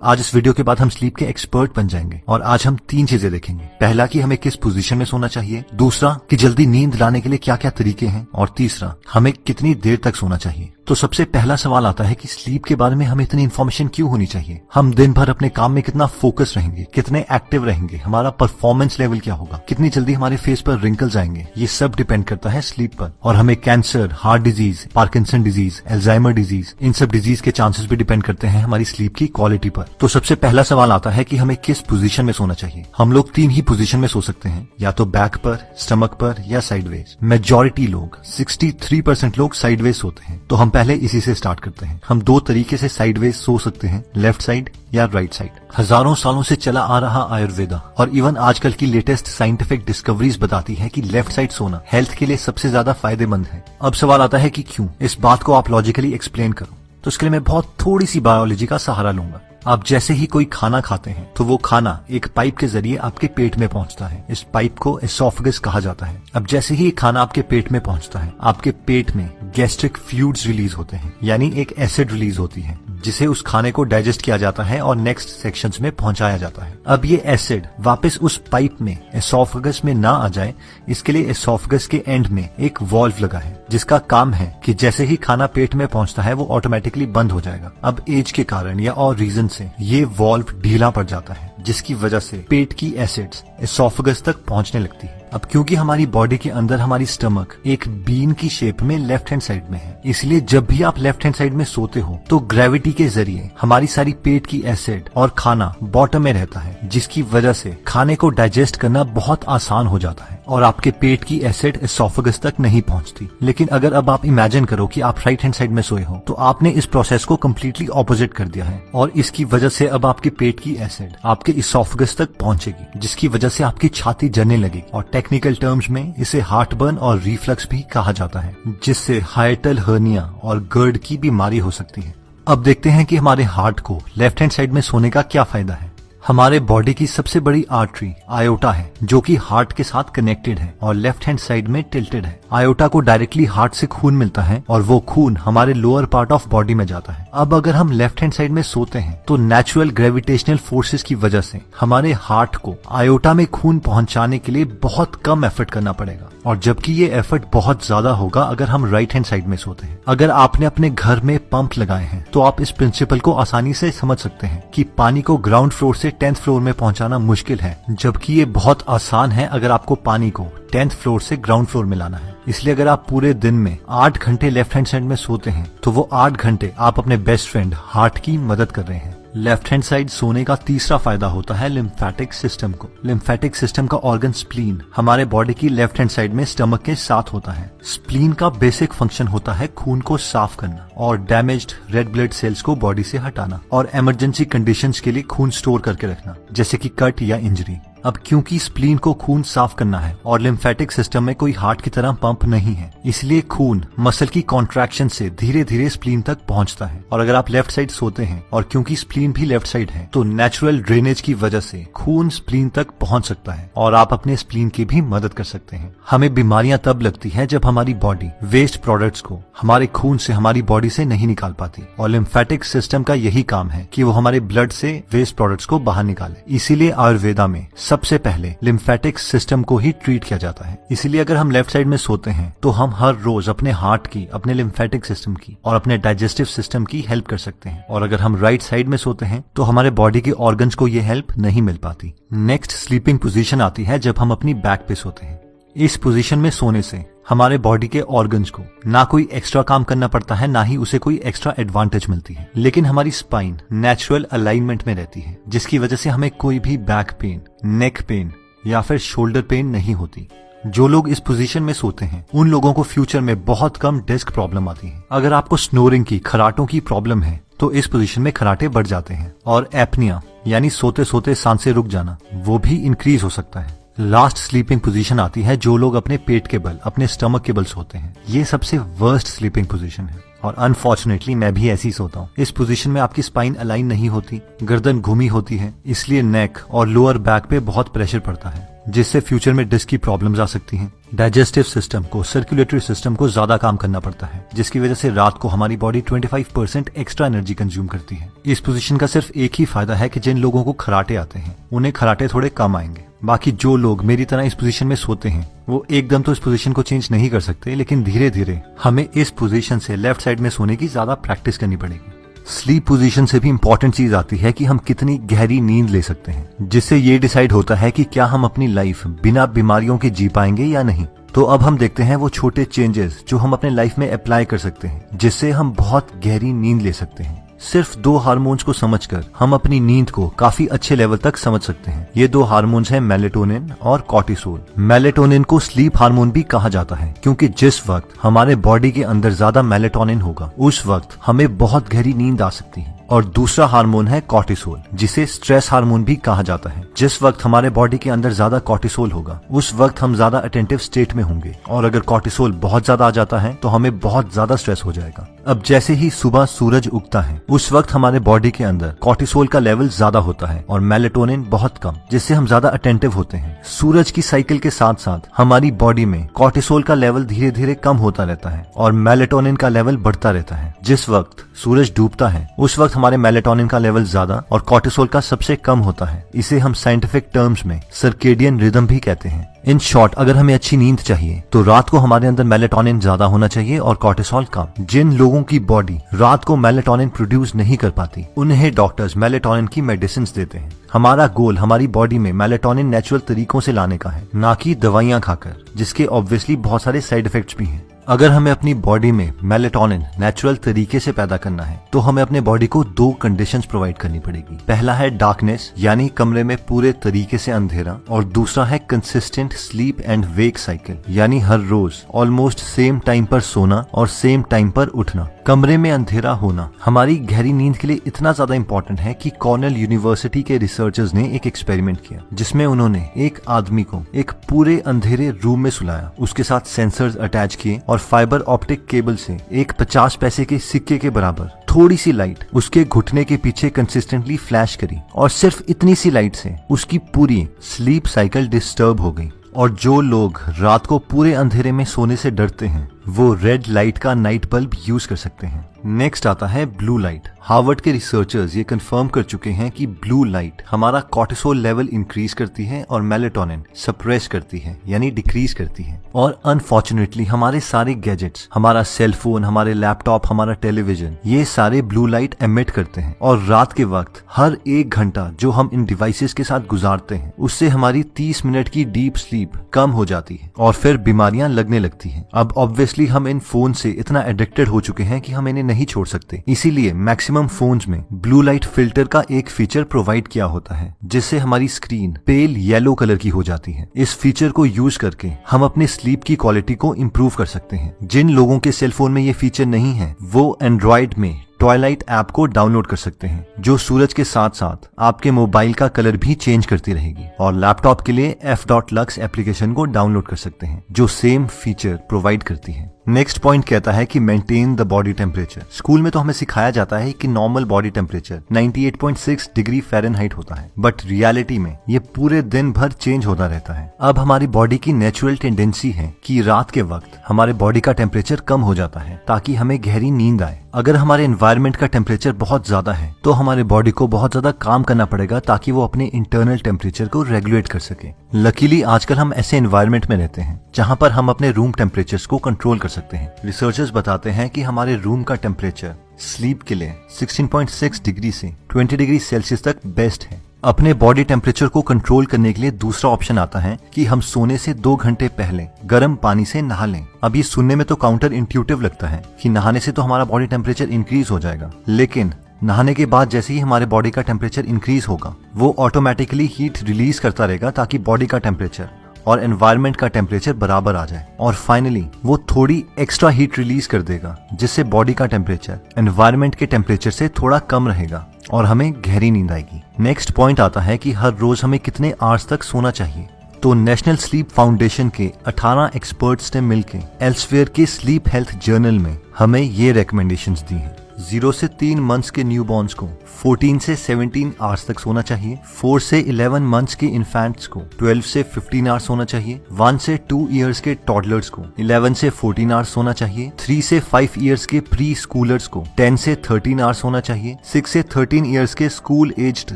आज इस वीडियो के बाद हम स्लीप के एक्सपर्ट बन जाएंगे और आज हम 3 चीजें देखेंगे। पहला कि हमें किस पोजीशन में सोना चाहिए, दूसरा कि जल्दी नींद लाने के लिए क्या क्या तरीके हैं, और तीसरा हमें कितनी देर तक सोना चाहिए। तो सबसे पहला सवाल आता है कि स्लीप के बारे में हमें इतनी इन्फॉर्मेशन क्यों होनी चाहिए। हम दिन भर अपने काम में कितना फोकस रहेंगे, कितने एक्टिव रहेंगे, हमारा परफॉर्मेंस लेवल क्या होगा, कितनी जल्दी हमारे फेस पर रिंकल्स आएंगे, ये सब डिपेंड करता है स्लीप पर। और हमें cancer, heart disease, Parkinson disease, Alzheimer disease, इन सब डिजीज के चांसेस भी डिपेंड करते हैं हमारी स्लीप की क्वालिटी पर। तो सबसे पहला सवाल आता है कि हमें किस पोजीशन में सोना चाहिए। हम लोग 3 ही पोजीशन में सो सकते हैं, या तो बैक पर, स्टमक पर या साइडवेज। मेजॉरिटी लोग 63% लोग साइडवेज सोते हैं। तो हम पहले इसी से स्टार्ट करते हैं। हम 2 तरीके से साइडवेज सो सकते हैं, लेफ्ट साइड या राइट साइड। हजारों सालों से चला आ रहा आयुर्वेदा और इवन आजकल की लेटेस्ट साइंटिफिक डिस्कवरीज बताती है कि लेफ्ट साइड सोना हेल्थ के लिए सबसे ज्यादा फायदेमंद है। अब सवाल आता है कि क्यों। इस बात को आप लॉजिकली एक्सप्लेन करो, तो इसके लिए मैं बहुत थोड़ी सी बायोलॉजी का सहारा लूंगा। आप जैसे ही कोई खाना खाते हैं तो वो खाना एक पाइप के जरिए आपके पेट में पहुंचता है। इस पाइप को एसोफेगस कहा जाता है। अब जैसे ही खाना आपके पेट में पहुंचता है, आपके पेट में गैस्ट्रिक फ्लूइड्स रिलीज होते हैं, यानी एक एसिड रिलीज होती है जिसे उस खाने को डाइजेस्ट किया जाता है और नेक्स्ट सेक्शंस में पहुंचाया जाता है। अब ये एसिड वापस उस पाइप में एसोफेगस में ना आ जाए, इसके लिए एसोफेगस के एंड में एक वॉल्व लगा है जिसका काम है कि जैसे ही खाना पेट में पहुंचता है वो ऑटोमेटिकली बंद हो जाएगा। अब एज के कारण या और रीजन से ये वॉल्व ढीला पड़ जाता है, जिसकी वजह से पेट की एसिड्स एसोफेगस तक पहुंचने लगती है। अब क्योंकि हमारी बॉडी के अंदर हमारी स्टमक एक बीन की शेप में लेफ्ट हैंड साइड में है, इसलिए जब भी आप लेफ्ट हैंड साइड में सोते हो तो ग्रेविटी के जरिए हमारी सारी पेट की एसिड और खाना बॉटम में रहता है, जिसकी वजह से खाने को डाइजेस्ट करना बहुत आसान हो जाता है और आपके पेट की एसिड एसोफेगस तक नहीं पहुंचती। लेकिन अगर अब आप इमेजिन करो कि आप राइट हैंड साइड में सोए हो, तो आपने इस प्रोसेस को कम्प्लीटली ऑपोजिट कर दिया है और इसकी वजह से अब आपके पेट की एसिड आपके एसोफेगस तक पहुंचेगी, जिसकी वजह से आपकी छाती जलने लगेगी और टेक्निकल टर्म्स में इसे हार्ट बर्न और रिफ्लक्स भी कहा जाता है, जिससे हाइटल हर्निया और गर्ड की बीमारी हो सकती है। अब देखते हैं कि हमारे हार्ट को लेफ्ट हैंड साइड में सोने का क्या फायदा है। हमारे बॉडी की सबसे बड़ी आर्टरी आयोटा है, जो कि हार्ट के साथ कनेक्टेड है और लेफ्ट हैंड साइड में टिल्टेड है। आयोटा को डायरेक्टली हार्ट से खून मिलता है और वो खून हमारे लोअर पार्ट ऑफ बॉडी में जाता है। अब अगर हम लेफ्ट हैंड साइड में सोते हैं तो नेचुरल ग्रेविटेशनल फोर्सेस की वजह से हमारे हार्ट को आयोटा में खून पहुंचाने के लिए बहुत कम एफर्ट करना पड़ेगा, और जबकि ये एफर्ट बहुत ज्यादा होगा अगर हम राइट हैंड साइड में सोते हैं। अगर आपने अपने घर में पंप लगाए हैं तो आप इस प्रिंसिपल को आसानी से समझ सकते हैं कि पानी को ग्राउंड फ्लोर से 10th फ्लोर में पहुंचाना मुश्किल है, जबकि ये बहुत आसान है अगर आपको पानी को 10th फ्लोर से ग्राउंड फ्लोर में लाना है। इसलिए अगर आप पूरे दिन में 8 घंटे लेफ्ट हैंड साइड में सोते हैं तो वो 8 घंटे आप अपने बेस्ट फ्रेंड हार्ट की मदद कर रहे हैं। लेफ्ट हैंड साइड सोने का तीसरा फायदा होता है लिम्फेटिक सिस्टम को। लिम्फेटिक सिस्टम का ऑर्गन स्प्लीन हमारे बॉडी की लेफ्ट हैंड साइड में स्टमक के साथ होता है। स्प्लीन का बेसिक फंक्शन होता है खून को साफ करना और डैमेज्ड रेड ब्लड सेल्स को बॉडी से हटाना और इमरजेंसी कंडीशंस के लिए खून स्टोर करके रखना, जैसे कि कट या इंजरी। अब क्योंकि स्प्लीन को खून साफ करना है और लिम्फेटिक सिस्टम में कोई हार्ट की तरह पंप नहीं है, इसलिए खून मसल की कॉन्ट्रैक्शन से धीरे धीरे स्प्लीन तक पहुंचता है। और अगर आप लेफ्ट साइड सोते हैं और क्योंकि स्प्लीन भी लेफ्ट साइड है, तो नेचुरल ड्रेनेज की वजह से खून स्प्लीन तक पहुंच सकता है और आप अपने स्प्लीन की भी मदद कर सकते हैं। हमें बीमारियां तब लगती है जब हमारी बॉडी वेस्ट प्रोडक्ट्स को हमारे खून से हमारी बॉडी से नहीं निकाल पाती, और लिम्फेटिक सिस्टम का यही काम है कि वो हमारे ब्लड से वेस्ट प्रोडक्ट्स को बाहर निकाले। इसीलिए आयुर्वेदा में सबसे पहले लिम्फेटिक सिस्टम को ही ट्रीट किया जाता है। इसीलिए अगर हम लेफ्ट साइड में सोते हैं तो हम हर रोज अपने हार्ट की, अपने लिम्फेटिक सिस्टम की और अपने डाइजेस्टिव सिस्टम की हेल्प कर सकते हैं, और अगर हम राइट साइड में सोते हैं तो हमारे बॉडी के ऑर्गन्स को ये हेल्प नहीं मिल पाती। नेक्स्ट स्लीपिंग पोजीशन आती है जब हम अपनी बैक पे सोते हैं। इस पोजीशन में सोने से हमारे बॉडी के ऑर्गन्स को ना कोई एक्स्ट्रा काम करना पड़ता है, ना ही उसे कोई एक्स्ट्रा एडवांटेज मिलती है, लेकिन हमारी स्पाइन नेचुरल अलाइनमेंट में रहती है, जिसकी वजह से हमें कोई भी बैक पेन, नेक पेन या फिर शोल्डर पेन नहीं होती। जो लोग इस पोजीशन में सोते हैं उन लोगों को फ्यूचर में बहुत कम डिस्क प्रॉब्लम आती है। अगर आपको स्नोरिंग की, खराटों की प्रॉब्लम है तो इस पोजीशन में खराटे बढ़ जाते हैं, और एपनिया यानी सोते सोते सांसें रुक जाना, वो भी इंक्रीज हो सकता है। लास्ट स्लीपिंग पोजीशन आती है जो लोग अपने पेट के बल, अपने स्टमक के बल सोते हैं। ये सबसे वर्स्ट स्लीपिंग पोजीशन है और अनफॉर्चुनेटली मैं भी ऐसी सोता हूँ। इस पोजीशन में आपकी स्पाइन अलाइन नहीं होती, गर्दन घूमी होती है, इसलिए नेक और लोअर बैक पे बहुत प्रेशर पड़ता है, जिससे फ्यूचर में डिस्क की प्रॉब्लम्स आ सकती हैं। डाइजेस्टिव सिस्टम को, सर्कुलेटरी सिस्टम को ज्यादा काम करना पड़ता है, जिसकी वजह से रात को हमारी बॉडी 25% एक्स्ट्रा एनर्जी कंज्यूम करती है। इस पोजीशन का सिर्फ एक ही फायदा है कि जिन लोगों को खराटे आते हैं उन्हें खराटे थोड़े कम आएंगे। बाकी जो लोग मेरी तरह इस पोजीशन में सोते हैं वो एकदम तो इस पोजीशन को चेंज नहीं कर सकते, लेकिन धीरे धीरे हमें इस पोजीशन से लेफ्ट साइड में सोने की ज्यादा प्रैक्टिस करनी पड़ेगी। स्लीप पोजीशन से भी इंपॉर्टेंट चीज आती है कि हम कितनी गहरी नींद ले सकते हैं, जिससे ये डिसाइड होता है कि क्या हम अपनी लाइफ बिना बीमारियों के जी पाएंगे या नहीं। तो अब हम देखते हैं वो छोटे चेंजेस जो हम अपने लाइफ में अप्लाई कर सकते हैं, जिससे हम बहुत गहरी नींद ले सकते हैं। सिर्फ 2 हार्मोन्स को समझकर हम अपनी नींद को काफी अच्छे लेवल तक समझ सकते हैं। ये 2 हार्मोन्स हैं मेलेटोनिन और कॉर्टिसोल। मेलेटोनिन को स्लीप हार्मोन भी कहा जाता है, क्योंकि जिस वक्त हमारे बॉडी के अंदर ज्यादा मेलेटोनिन होगा उस वक्त हमें बहुत गहरी नींद आ सकती है। और दूसरा हार्मोन है कॉर्टिसोल, जिसे स्ट्रेस हार्मोन भी कहा जाता है। जिस वक्त हमारे बॉडी के अंदर ज्यादा कॉर्टिसोल होगा उस वक्त हम ज्यादा अटेंटिव स्टेट में होंगे, और अगर कॉर्टिसोल बहुत ज्यादा आ जाता है तो हमें बहुत ज्यादा स्ट्रेस हो जाएगा। अब जैसे ही सुबह सूरज उगता है उस वक्त हमारे बॉडी के अंदर कॉर्टिसोल का लेवल ज्यादा होता है और मेलेटोनिन बहुत कम, जिससे हम ज्यादा अटेंटिव होते हैं। सूरज की साइकिल के साथ साथ हमारी बॉडी में कॉर्टिसोल का लेवल धीरे धीरे कम होता रहता है और मेलेटोनिन का लेवल बढ़ता रहता है। जिस वक्त सूरज डूबता है उस वक्त हमारे मेलेटोनिन का लेवल ज्यादा और कॉर्टिसोल का सबसे कम होता है। इसे हम साइंटिफिक टर्म्स में सर्केडियन रिदम भी कहते हैं। इन शॉर्ट, अगर हमें अच्छी नींद चाहिए तो रात को हमारे अंदर मेलेटोनिन ज्यादा होना चाहिए और कॉर्टिसोल कम। जिन लोगों की बॉडी रात को मेलेटोनिन प्रोड्यूस नहीं कर पाती उन्हें डॉक्टर्स मेलेटोनिन की मेडिसिन देते हैं। हमारा गोल हमारी बॉडी में मेलेटोनिन नेचुरल तरीकों से लाने का है, ना कि दवाइयां खाकर, जिसके ऑब्वियसली बहुत सारे साइड इफेक्ट्स भी हैं। अगर हमें अपनी बॉडी में मेलेटोनिन नेचुरल तरीके से पैदा करना है तो हमें अपने बॉडी को 2 कंडीशंस प्रोवाइड करनी पड़ेगी। पहला है डार्कनेस, यानी कमरे में पूरे तरीके से अंधेरा, और दूसरा है consistent sleep and wake cycle, यानी हर रोज ऑलमोस्ट सेम टाइम पर सोना और सेम टाइम पर उठना। कमरे में अंधेरा होना हमारी गहरी नींद के लिए इतना ज्यादा इंपॉर्टेंट है कि कॉर्नेल यूनिवर्सिटी के रिसर्चर्स ने एक एक्सपेरिमेंट किया, जिसमें उन्होंने एक आदमी को एक पूरे अंधेरे रूम में सुलाया, उसके साथ सेंसर्स अटैच किए और फाइबर ऑप्टिक केबल से एक 50 पैसे के सिक्के के बराबर थोड़ी सी लाइट उसके घुटने के पीछे कंसिस्टेंटली फ्लैश करी, और सिर्फ इतनी सी लाइट से उसकी पूरी स्लीप साइकिल डिस्टर्ब हो गई। और जो लोग रात को पूरे अंधेरे में सोने से डरते हैं वो रेड लाइट का नाइट बल्ब यूज कर सकते हैं। नेक्स्ट आता है ब्लू लाइट। हार्वर्ड के रिसर्चर्स ये कंफर्म कर चुके हैं कि ब्लू लाइट हमारा कॉर्टिसोल लेवल इंक्रीज करती है और मेलेटोनिन सप्रेस करती है, यानी डिक्रीज करती है। और अनफॉर्चुनेटली हमारे सारे गैजेट्स, हमारा सेलफोन, हमारे लैपटॉप, हमारा टेलीविजन, ये सारे ब्लू लाइट एमिट करते हैं। और रात के वक्त हर 1 घंटा जो हम इन डिवाइसेस के साथ गुजारते हैं उससे हमारी 30 मिनट की डीप स्लीप कम हो जाती है और फिर बीमारियां लगने लगती हैं। अब ऑब्वियसली हम इन फोन से इतना एडिक्टेड हो चुके हैं कि हम इन्हें नहीं छोड़ सकते, इसीलिए मैक्सिमम फोन्स में ब्लू लाइट फिल्टर का एक फीचर प्रोवाइड किया होता है, जिससे हमारी स्क्रीन पेल येलो कलर की हो जाती है। इस फीचर को यूज करके हम अपने स्लीप की क्वालिटी को इम्प्रूव कर सकते हैं। जिन लोगों के सेलफोन में ये फीचर नहीं है वो एंड्रॉइड में ट्वाइलाइट ऐप को डाउनलोड कर सकते हैं, जो सूरज के साथ साथ आपके मोबाइल का कलर भी चेंज करती रहेगी। और लैपटॉप के लिए f.lux एप्लीकेशन को डाउनलोड कर सकते हैं जो सेम फीचर प्रोवाइड करती है। नेक्स्ट पॉइंट कहता है कि maintain the body temperature. School में तो हमें सिखाया जाता है कि normal body temperature 98.6 degree Fahrenheit होता है, बट रियलिटी में ये पूरे दिन भर चेंज होता रहता है। अब हमारी बॉडी की नेचुरल टेंडेंसी है कि रात के वक्त हमारे बॉडी का टेम्परेचर कम हो जाता है ताकि हमें गहरी नींद आए। अगर हमारे एनवायरनमेंट का टेम्परेचर बहुत ज्यादा है तो हमारे बॉडी को बहुत ज्यादा काम करना पड़ेगा ताकि वो अपने इंटरनल टेम्परेचर को रेगुलेट कर सके। लकीली आजकल हम ऐसे एनवायरनमेंट में रहते हैं जहां पर हम अपने रूम टेम्परेचर्स को कंट्रोल कर सकते हैं। रिसर्चर्स बताते हैं कि हमारे रूम का टेम्परेचर स्लीप के लिए 16.6 डिग्री से 20 डिग्री सेल्सियस तक बेस्ट है। अपने बॉडी टेम्परेचर को कंट्रोल करने के लिए दूसरा ऑप्शन आता है कि हम सोने से 2 घंटे पहले गर्म पानी से नहा लें। अब ये सुनने में तो काउंटर इंट्यूटिव लगता है कि नहाने से तो हमारा बॉडी टेम्परेचर इंक्रीज हो जाएगा, लेकिन नहाने के बाद जैसे ही हमारे बॉडी का टेम्परेचर इंक्रीज होगा वो ऑटोमेटिकली हीट रिलीज करता रहेगा ताकि बॉडी का टेम्परेचर और एनवायरनमेंट का टेम्परेचर बराबर आ जाए। और फाइनली वो थोड़ी एक्स्ट्रा हीट रिलीज कर देगा जिससे बॉडी का टेम्परेचर एनवायरनमेंट के टेम्परेचर से थोड़ा कम रहेगा और हमें गहरी नींद आएगी। नेक्स्ट पॉइंट आता है कि हर रोज हमें कितने आवर्स तक सोना चाहिए। तो नेशनल स्लीप फाउंडेशन के 18 एक्सपर्ट्स ने मिलकर एल्सवेयर के स्लीप हेल्थ जर्नल में हमें ये रिकमेंडेशंस दी हैं। 0 से 3 मंथ्स के न्यूबॉर्न्स को 14 से 17 आवर्स तक सोना चाहिए। 4 से 11 मंथ्स के इन्फेंट्स को 12 से 15 आवर्स सोना चाहिए। 1 से 2 इयर्स के टॉडलर्स को 11 से 14 आवर्स सोना चाहिए। 3 से 5 इयर्स के प्री स्कूलर्स को 10 से 13 आवर्स सोना चाहिए। 6 से 13 इयर्स के स्कूल एज्ड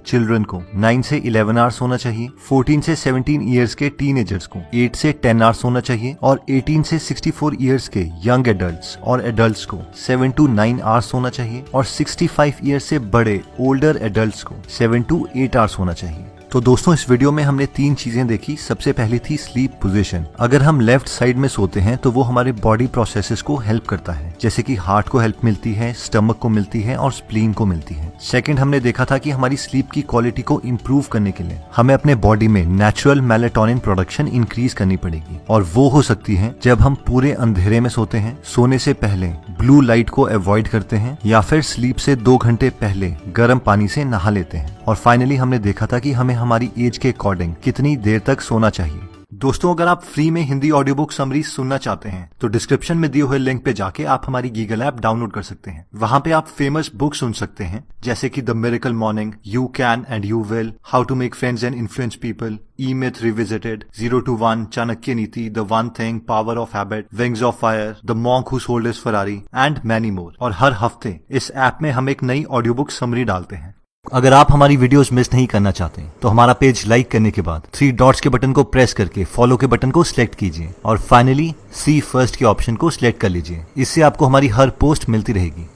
चिल्ड्रन को 9 से 11 आवर्स सोना चाहिए। 14 से 17 इयर्स के टीनेजर्स को 8 से 10 आवर्स सोना चाहिए और 18 से 64 इयर्स के यंग एडल्ट्स और एडल्ट्स को 7 to 9 आवर्स सोना चाहिए और 65 ईयर्स से बड़े ओल्डर एडल्ट्स को 7 to 8 आवर्स होना चाहिए। तो दोस्तों इस वीडियो में हमने 3 चीजें देखी। सबसे पहली थी स्लीप पोजीशन। अगर हम लेफ्ट साइड में सोते हैं तो वो हमारे बॉडी प्रोसेसेस को हेल्प करता है, जैसे कि हार्ट को हेल्प मिलती है, स्टमक को मिलती है और स्प्लीन को मिलती है। सेकंड हमने देखा था कि हमारी स्लीप की क्वालिटी को इम्प्रूव करने के लिए हमें अपने बॉडी में नेचुरल मेलेटोनिन प्रोडक्शन इंक्रीज करनी पड़ेगी और वो हो सकती है जब हम पूरे अंधेरे में सोते हैं, सोने से पहले ब्लू लाइट को अवॉइड करते हैं या फिर स्लीप से 2 घंटे पहले गर्म पानी से नहा लेते हैं। और फाइनली हमने देखा था कि हमें हमारी एज के अकॉर्डिंग कितनी देर तक सोना चाहिए। दोस्तों अगर आप फ्री में हिंदी ऑडियो बुक समरी सुनना चाहते हैं तो डिस्क्रिप्शन में दिए हुए लिंक पे जाके आप हमारी गीगल ऐप डाउनलोड कर सकते हैं। वहां पे आप फेमस बुक सुन सकते हैं जैसे कि the miracle morning, you can and you will, how to make friends and influence people, E myth revisited, 0 to 1, Chanakya Niti, the one thing, power of habit, wings of fire, the monk who sold his Ferrari and many more. और हर हफ्ते इस app में हम एक नई audio book summary डालते हैं। अगर आप हमारी वीडियोस मिस नहीं करना चाहते तो हमारा पेज लाइक करने के बाद 3 डॉट्स के बटन को प्रेस करके फॉलो के बटन को सिलेक्ट कीजिए और फाइनली सी फर्स्ट के ऑप्शन को सिलेक्ट कर लीजिए। इससे आपको हमारी हर पोस्ट मिलती रहेगी।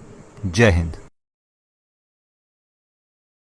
जय हिंद।